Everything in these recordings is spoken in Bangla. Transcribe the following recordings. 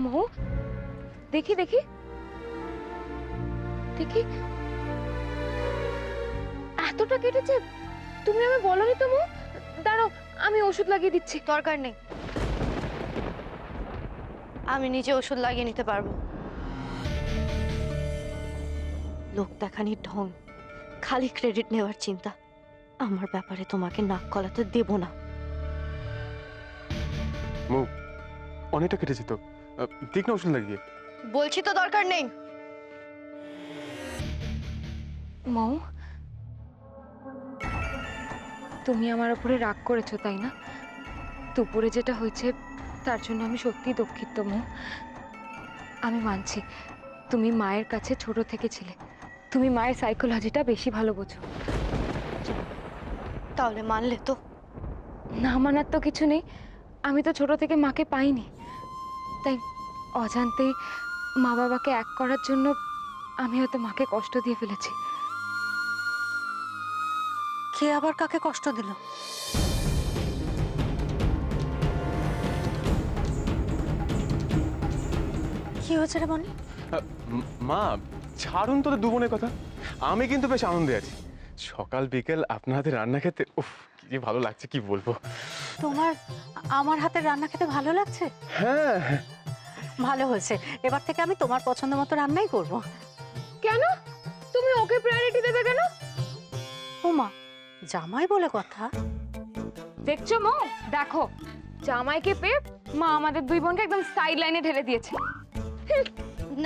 মৌ, দেখি দেখি দেখি, এতটা কেটেছে? তুমি আমি বলোনি তো মৌ। দাঁড়াও, আমি ওষুধ লাগিয়ে দিচ্ছি। দরকার নেই, আমি নিজে ওষুধ লাগিয়ে নিতে পারবো। লোক দেখানির ঢং, খালি ক্রেডিট নেওয়ার চিন্তা। আমার ব্যাপারে তোমাকে নাক গলাতে দেব না। মৌ, অনেকটা কেটেছে তো, দেখ না ওষুধ লাগিয়ে। বলছি তো দরকার নেই। মৌ, তুমি আমার উপরে রাগ করেছো তাই না? দুপুরে যেটা হয়েছে তার জন্য আমি সত্যিই দুঃখিত মৌ। আমি মানছি তুমি মায়ের কাছে ছোট থেকে ছিলে, তুমি মায়ের সাইকোলজিটা বেশি ভালো বোঝো। তাহলে মানলে তো? না মানার তো কিছু নেই, আমি তো ছোট থেকে মাকে পাইনি, তাই অজান্তেই মা বাবাকে এক করার জন্য আমি হয়তো মাকে কষ্ট দিয়ে ফেলেছি। কে আবার কাকে কষ্ট দিল? কি হয়েছে রে বনি? মা, ছাড়ুন তোদের দু বোনের কথা, আমি কিন্তু বেশ আনন্দে আছি। সকাল বিকেল আপনার হাতে রান্না খেতে উফ কি যে ভালো লাগছে কি বলবো। তোমার আমার হাতের রান্না খেতে ভালো লাগছে? হ্যাঁ, ভালো হয়েছে, এবার থেকে আমি তোমার পছন্দ মতো রান্নাই করব। কেন তুমি ওকে প্রায়োরিটি দেবে কেন? ওমা, জামাই বলে কথা। দেখছো মৌ, দেখো জামাইকে পেয়ে মা আমাদের দুই বোনকে একদম সাইড লাইনে ঢেলে দিয়েছে।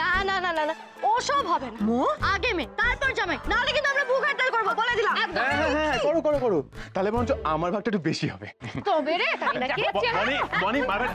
না না না না না, ওসব হবে না। মো, আগে মেয়ে তারপর জামাই, নাহলে কিন্তু আমরা বুক হরতাল করবো, বলে দিলাম। হ্যাঁ হ্যাঁ হ্যাঁ, করো করো করো, তাহলে বরঞ্চ আমার ভাগটা একটু বেশি হবে। তবে রে তাই নাকি? বনি বনি মারবে না।